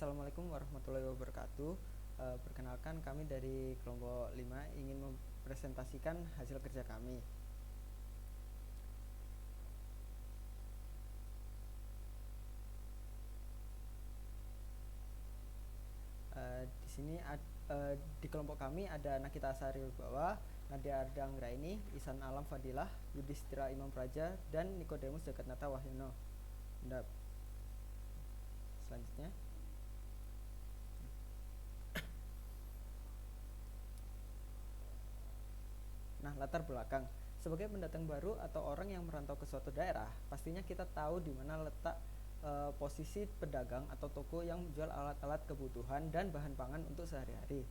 Assalamualaikum warahmatullahi wabarakatuh. Perkenalkan kami dari kelompok 5 ingin mempresentasikan hasil kerja kami. Di sini di kelompok kami ada Nakita Sari Wibawa, Nadia Ardanggraini, Ihsan Alam Fadilah, Yudhistira Imam Praja, dan Nikodemus Jagatnata Wahyono. Selanjutnya, latar belakang. Sebagai pendatang baru atau orang yang merantau ke suatu daerah, pastinya kita tahu di mana letak posisi pedagang atau toko yang menjual alat-alat kebutuhan dan bahan pangan untuk sehari-hari.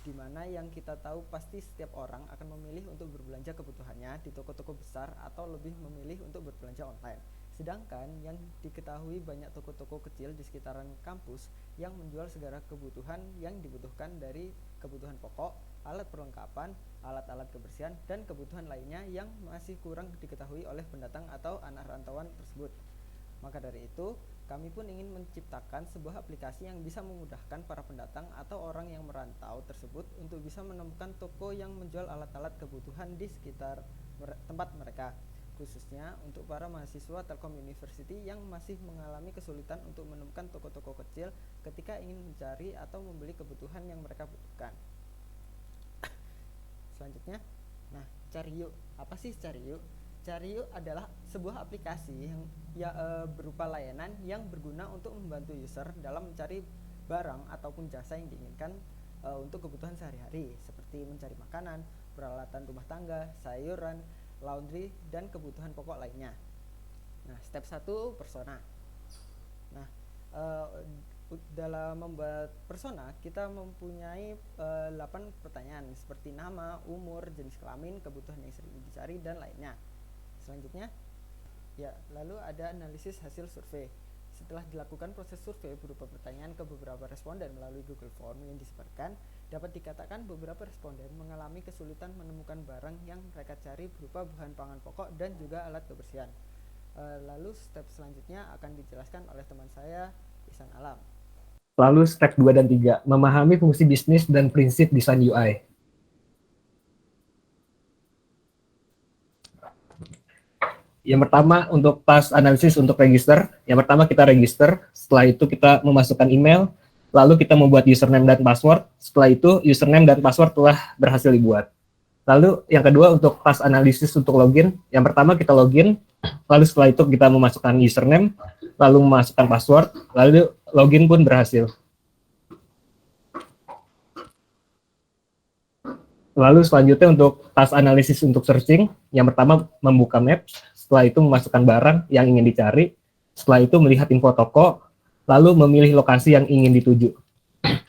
Di mana yang kita tahu pasti setiap orang akan memilih untuk berbelanja kebutuhannya di toko-toko besar atau lebih memilih untuk berbelanja online. Sedangkan yang diketahui banyak toko-toko kecil di sekitaran kampus yang menjual segala kebutuhan yang dibutuhkan dari kebutuhan pokok, alat perlengkapan, alat-alat kebersihan, dan kebutuhan lainnya yang masih kurang diketahui oleh pendatang atau anak rantauan tersebut. Maka dari itu, kami pun ingin menciptakan sebuah aplikasi yang bisa memudahkan para pendatang atau orang yang merantau tersebut untuk bisa menemukan toko yang menjual alat-alat kebutuhan di sekitar tempat mereka, khususnya untuk para mahasiswa Telkom University yang masih mengalami kesulitan untuk menemukan toko-toko kecil ketika ingin mencari atau membeli kebutuhan yang mereka butuhkan. Selanjutnya, Cariu. Apa sih Cariu? Cariu adalah sebuah aplikasi yang berupa layanan yang berguna untuk membantu user dalam mencari barang ataupun jasa yang diinginkan untuk kebutuhan sehari-hari, seperti mencari makanan, peralatan rumah tangga, sayuran, laundry, dan kebutuhan pokok lainnya. Step 1, persona. Dalam membuat persona, kita mempunyai 8 pertanyaan seperti nama, umur, jenis kelamin, kebutuhan yang sering dicari, dan lainnya. Selanjutnya, lalu ada analisis hasil survei. Setelah dilakukan proses survei berupa pertanyaan ke beberapa responden melalui Google Form yang disebarkan, dapat dikatakan beberapa responden mengalami kesulitan menemukan barang yang mereka cari berupa bahan pangan pokok dan juga alat kebersihan. Lalu step selanjutnya akan dijelaskan oleh teman saya, Ihsan Alam. Lalu step 2 dan 3, memahami fungsi bisnis dan prinsip desain UI. Yang pertama untuk task analisis untuk register, yang pertama kita register, setelah itu kita memasukkan email, lalu kita membuat username dan password, setelah itu username dan password telah berhasil dibuat. Lalu yang kedua untuk task analisis untuk login, yang pertama kita login, lalu setelah itu kita memasukkan username, lalu memasukkan password, lalu login pun berhasil. Lalu selanjutnya untuk task analisis untuk searching, yang pertama membuka Maps, setelah itu memasukkan barang yang ingin dicari, setelah itu melihat info toko, lalu memilih lokasi yang ingin dituju.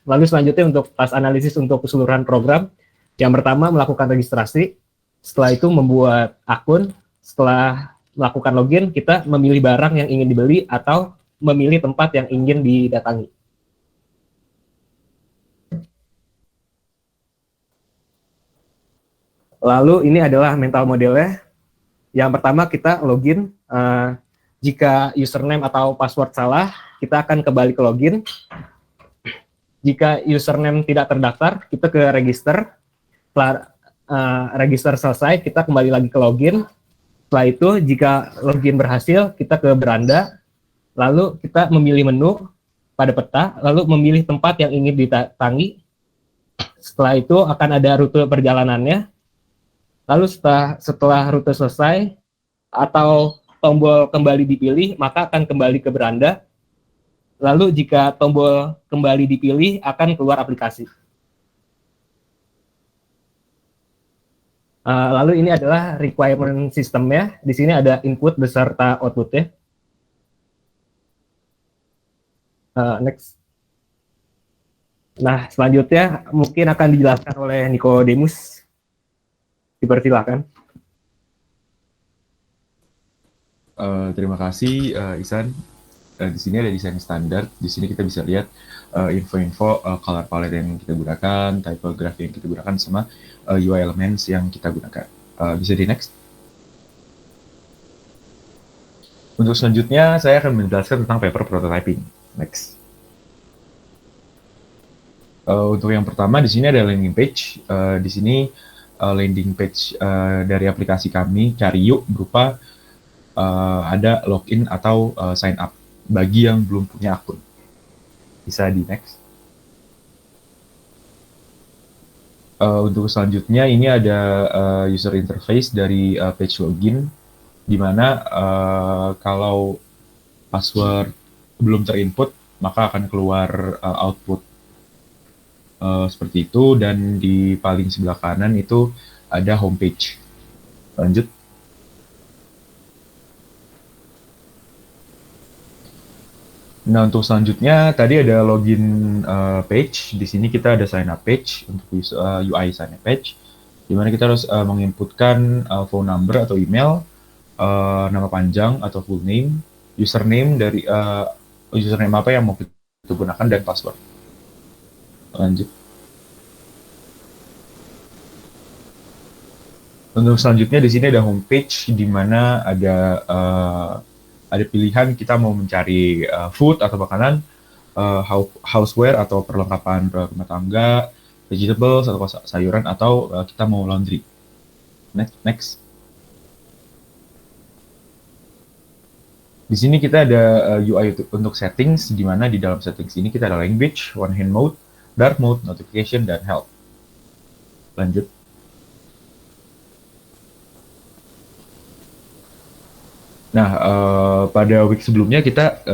Lalu selanjutnya untuk task analisis untuk keseluruhan program, yang pertama melakukan registrasi, setelah itu membuat akun, setelah melakukan login, kita memilih barang yang ingin dibeli atau memilih tempat yang ingin didatangi. Lalu ini adalah mental modelnya. Yang pertama kita login, jika username atau password salah, kita akan kembali ke login. Jika username tidak terdaftar, kita ke register. Setelah register selesai, kita kembali lagi ke login. Setelah itu, jika login berhasil, kita ke beranda. Lalu kita memilih menu pada peta, lalu memilih tempat yang ingin didatangi. Setelah itu akan ada rute perjalanannya. Lalu setelah rute selesai atau tombol kembali dipilih, maka akan kembali ke beranda. Lalu jika tombol kembali dipilih, akan keluar aplikasi. Lalu ini adalah requirement system-nya. Di sini ada input beserta output-nya. Next. Selanjutnya mungkin akan dijelaskan oleh Nikodemus. Dipersilakan. Terima kasih Ihsan. Di sini ada desain standar. Di sini kita bisa lihat info-info color palette yang kita gunakan, typography yang kita gunakan, sama UI elements yang kita gunakan. Bisa di next. Untuk selanjutnya saya akan menjelaskan tentang paper prototyping. Next. Untuk yang pertama di sini ada landing page. Di sini landing page dari aplikasi kami Cariu berupa ada login atau sign up bagi yang belum punya akun. Bisa di next. Untuk selanjutnya ini ada user interface dari page login, di mana kalau password belum terinput maka akan keluar output seperti itu, dan di paling sebelah kanan itu ada homepage. Lanjut. Nah, untuk selanjutnya tadi ada login page. Di sini kita ada sign up page untuk UI sign up page, di mana kita harus menginputkan phone number atau email, nama panjang atau full name, username dari username apa yang mau kita gunakan, dan password. Lanjut. Untuk selanjutnya di sini ada homepage, di mana ada pilihan kita mau mencari food atau makanan, houseware atau perlengkapan rumah tangga, vegetables atau sayuran, atau kita mau laundry. Next. Di sini kita ada UI untuk settings, di mana di dalam settings ini kita ada language, one hand mode, dark mode, notification, dan help. Lanjut. Nah, pada week sebelumnya kita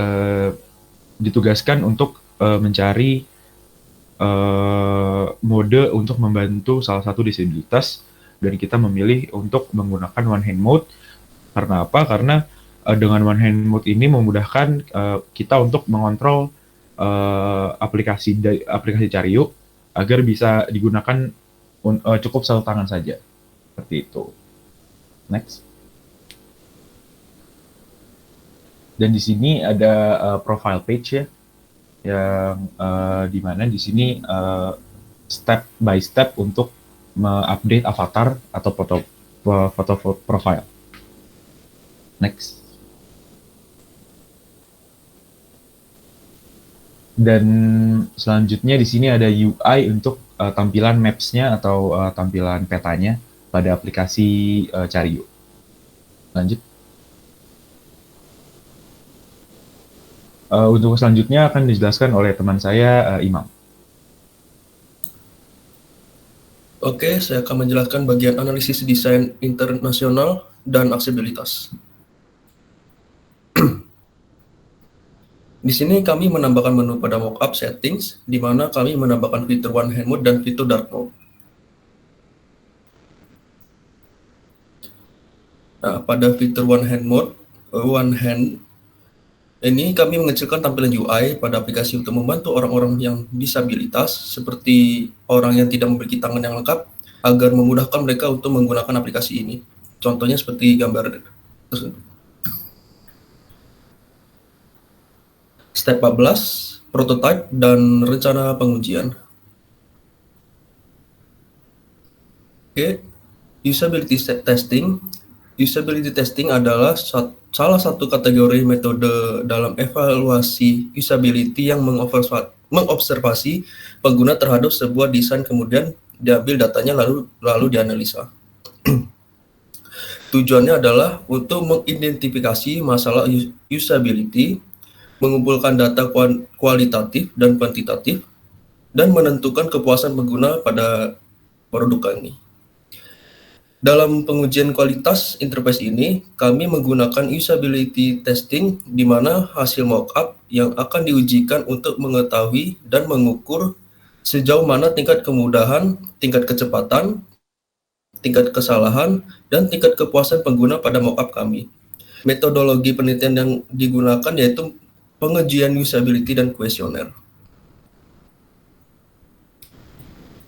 ditugaskan untuk mencari mode untuk membantu salah satu disabilitas, dan kita memilih untuk menggunakan one hand mode. Karena apa? Karena dengan one hand mode ini memudahkan kita untuk mengontrol aplikasi Cariu agar bisa digunakan cukup satu tangan saja. Seperti itu. Next. Dan di sini ada profile page ya, yang di mana di sini step by step untuk mengupdate avatar atau foto profile. Next. Dan selanjutnya di sini ada UI untuk tampilan maps-nya atau tampilan petanya pada aplikasi Cariu. Lanjut. Untuk selanjutnya akan dijelaskan oleh teman saya, Imam. Oke, saya akan menjelaskan bagian analisis desain internasional dan aksesibilitas. Di sini kami menambahkan menu pada mockup settings, di mana kami menambahkan fitur one hand mode dan fitur dark mode. Nah, pada fitur one hand ini kami mengecilkan tampilan UI pada aplikasi untuk membantu orang-orang yang disabilitas, seperti orang yang tidak memiliki tangan yang lengkap, agar memudahkan mereka untuk menggunakan aplikasi ini. Contohnya seperti gambar tersebut. Step 14, prototype dan rencana pengujian. Oke, usability testing. Usability testing adalah salah satu kategori metode dalam evaluasi usability yang mengobservasi pengguna terhadap sebuah desain, kemudian diambil datanya lalu dianalisa. Tujuannya adalah untuk mengidentifikasi masalah usability, mengumpulkan data kualitatif dan kuantitatif, dan menentukan kepuasan pengguna pada produk ini. Dalam pengujian kualitas interface ini, kami menggunakan usability testing, di mana hasil mockup yang akan diujikan untuk mengetahui dan mengukur sejauh mana tingkat kemudahan, tingkat kecepatan, tingkat kesalahan, dan tingkat kepuasan pengguna pada mockup kami. Metodologi penelitian yang digunakan yaitu pengujian usability dan kuesioner.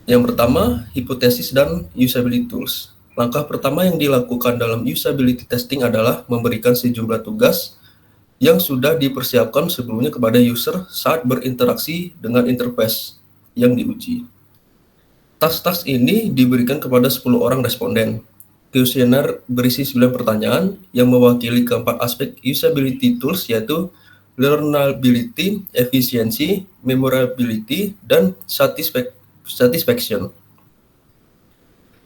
Yang pertama, hipotesis dan usability tools. Langkah pertama yang dilakukan dalam usability testing adalah memberikan sejumlah tugas yang sudah dipersiapkan sebelumnya kepada user saat berinteraksi dengan interface yang diuji. Tas-tas ini diberikan kepada 10 orang responden. Kuesioner berisi 9 pertanyaan yang mewakili keempat aspek usability tools, yaitu learnability, efisiensi, memorability, dan satisfaction.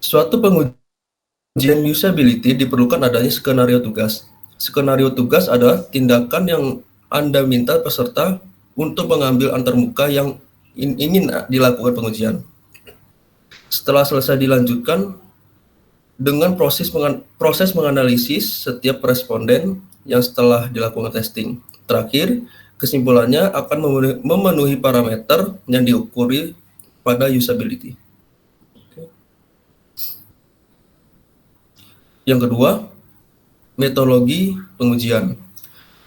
Suatu pengujian usability diperlukan adanya skenario tugas. Skenario tugas adalah tindakan yang Anda minta peserta untuk mengambil antarmuka yang ingin dilakukan pengujian. Setelah selesai dilanjutkan dengan proses menganalisis setiap responden yang setelah dilakukan testing. Terakhir, kesimpulannya akan memenuhi parameter yang diukuri pada usability. Yang kedua, metodologi pengujian.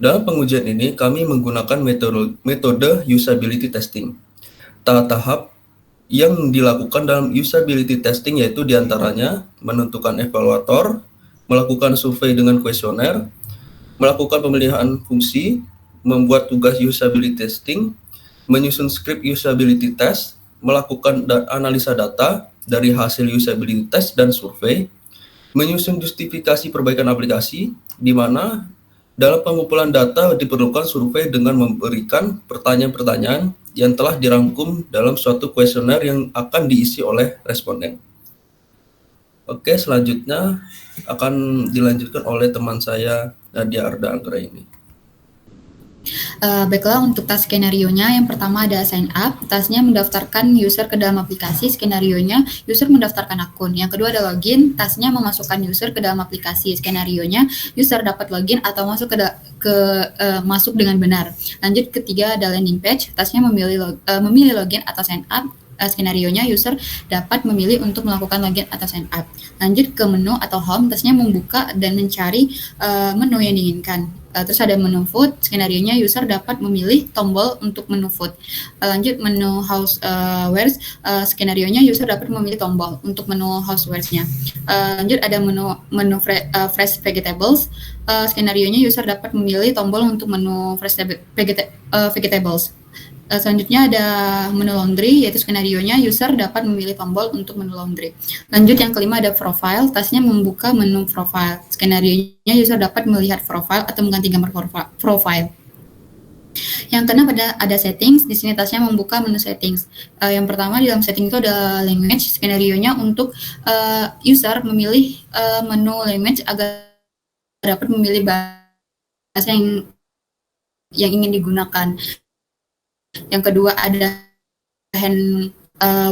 Dalam pengujian ini, kami menggunakan metode usability testing. Tahap-tahap yang dilakukan dalam usability testing yaitu diantaranya menentukan evaluator, melakukan survei dengan kuesioner, melakukan pemilihan fungsi, membuat tugas usability testing, menyusun skrip usability test, melakukan analisa data dari hasil usability test dan survei, menyusun justifikasi perbaikan aplikasi, di mana dalam pengumpulan data diperlukan survei dengan memberikan pertanyaan-pertanyaan yang telah dirangkum dalam suatu kuesioner yang akan diisi oleh responden. Oke, selanjutnya akan dilanjutkan oleh teman saya, Nadia Arda Anggra ini. Baiklah, untuk tas skenario-nya yang pertama ada sign up, tasnya mendaftarkan user ke dalam aplikasi, skenario-nya user mendaftarkan akun. Yang kedua ada login, tasnya memasukkan user ke dalam aplikasi, skenario-nya user dapat login atau masuk masuk dengan benar. Lanjut ketiga ada landing page, tasnya memilih login atau sign up. Skenario-nya user dapat memilih untuk melakukan login atau sign up. Lanjut ke menu atau home, tasnya membuka dan mencari menu yang diinginkan. Terus ada menu food, skenario-nya user dapat memilih tombol untuk menu food. Lanjut menu housewares, skenario-nya user dapat memilih tombol untuk menu housewares-nya. Lanjut ada menu fresh vegetables, skenario-nya user dapat memilih tombol untuk menu fresh vegetables. Selanjutnya ada menu laundry, yaitu skenario-nya user dapat memilih tombol untuk menu laundry. Lanjut yang kelima ada profile, tasnya membuka menu profile. Skenario-nya user dapat melihat profile atau mengganti gambar profile. Yang keenam ada settings, di sini tasnya membuka menu settings. Yang pertama di dalam setting itu ada language, skenario-nya untuk user memilih menu language agar dapat memilih bahasa yang ingin digunakan. Yang kedua ada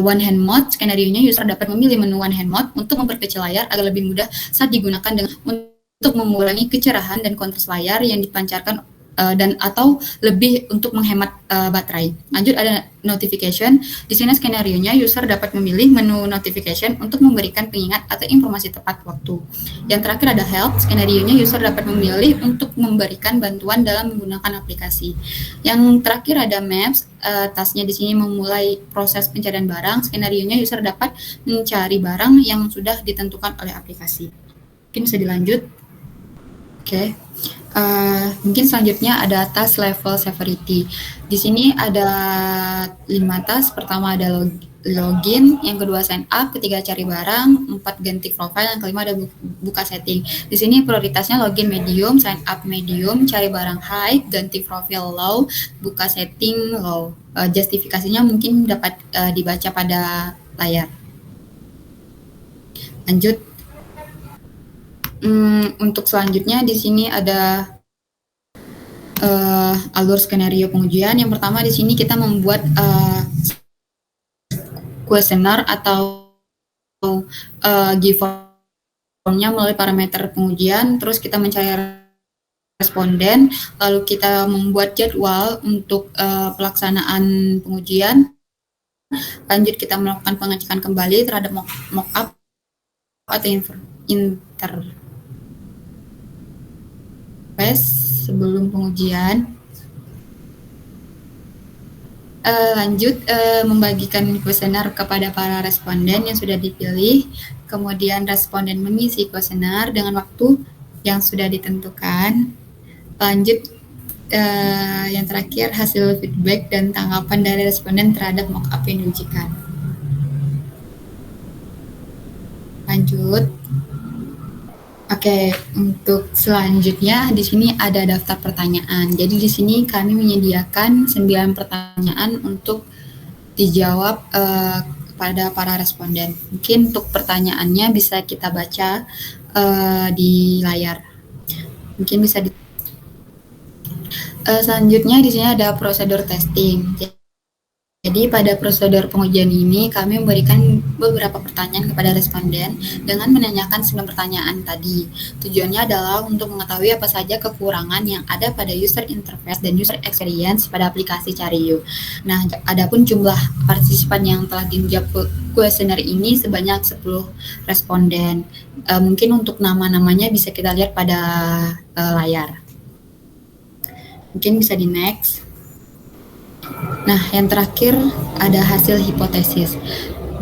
one hand mode, skenario-nya user dapat memilih menu one hand mode untuk memperkecil layar agar lebih mudah saat digunakan untuk mengurangi kecerahan dan kontras layar yang dipancarkan dan atau lebih untuk menghemat baterai. Lanjut ada notification. Di sini skenario-nya user dapat memilih menu notification untuk memberikan pengingat atau informasi tepat waktu. Yang terakhir ada help. Skenario-nya user dapat memilih untuk memberikan bantuan dalam menggunakan aplikasi. Yang terakhir ada maps. Tasnya di sini memulai proses pencarian barang. Skenario-nya user dapat mencari barang yang sudah ditentukan oleh aplikasi. Mungkin bisa dilanjut. Oke. Mungkin selanjutnya ada tas level severity. Di sini ada 5 tas. Pertama ada login, yang kedua sign up, ketiga cari barang, 4 ganti profile, yang kelima ada buka setting. Di sini prioritasnya login medium, sign up medium, cari barang high, ganti profile low, buka setting low. Justifikasinya mungkin dapat dibaca pada layar. Lanjut. Untuk selanjutnya di sini ada alur skenario pengujian. Yang pertama di sini kita membuat kuesioner atau give form-nya melalui parameter pengujian. Terus kita mencari responden, lalu kita membuat jadwal untuk pelaksanaan pengujian. Lanjut kita melakukan pengecekan kembali terhadap mockup atau sebelum pengujian. Lanjut membagikan kuesioner kepada para responden yang sudah dipilih. Kemudian responden mengisi kuesioner dengan waktu yang sudah ditentukan. Lanjut yang terakhir hasil feedback dan tanggapan dari responden terhadap mockup yang diujikan. Lanjut. Oke, untuk selanjutnya di sini ada daftar pertanyaan. Jadi di sini kami menyediakan 9 pertanyaan untuk dijawab pada para responden. Mungkin untuk pertanyaannya bisa kita baca di layar. Mungkin bisa selanjutnya di sini ada prosedur testing. Jadi pada prosedur pengujian ini kami memberikan beberapa pertanyaan kepada responden dengan menanyakan 9 pertanyaan tadi. Tujuannya adalah untuk mengetahui apa saja kekurangan yang ada pada user interface dan user experience pada aplikasi Cariyo. Nah, adapun jumlah partisipan yang telah menjawab kuesioner ini sebanyak 10 responden. Mungkin untuk nama-namanya bisa kita lihat pada layar. Mungkin bisa di next. Nah, yang terakhir ada hasil hipotesis.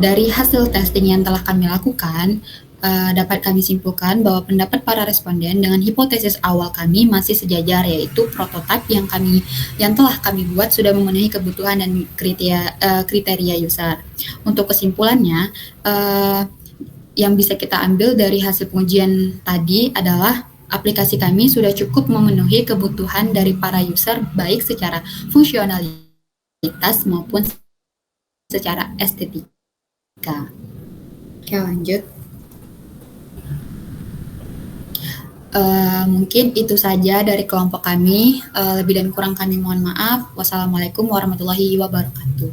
Dari hasil testing yang telah kami lakukan, dapat kami simpulkan bahwa pendapat para responden dengan hipotesis awal kami masih sejajar, yaitu prototipe yang telah kami buat sudah memenuhi kebutuhan dan kriteria user. Untuk kesimpulannya, yang bisa kita ambil dari hasil pengujian tadi adalah aplikasi kami sudah cukup memenuhi kebutuhan dari para user baik secara fungsionalitas maupun secara estetika. Oke, lanjut. Mungkin itu saja dari kelompok kami. Lebih dan kurang kami mohon maaf. Wassalamualaikum warahmatullahi wabarakatuh.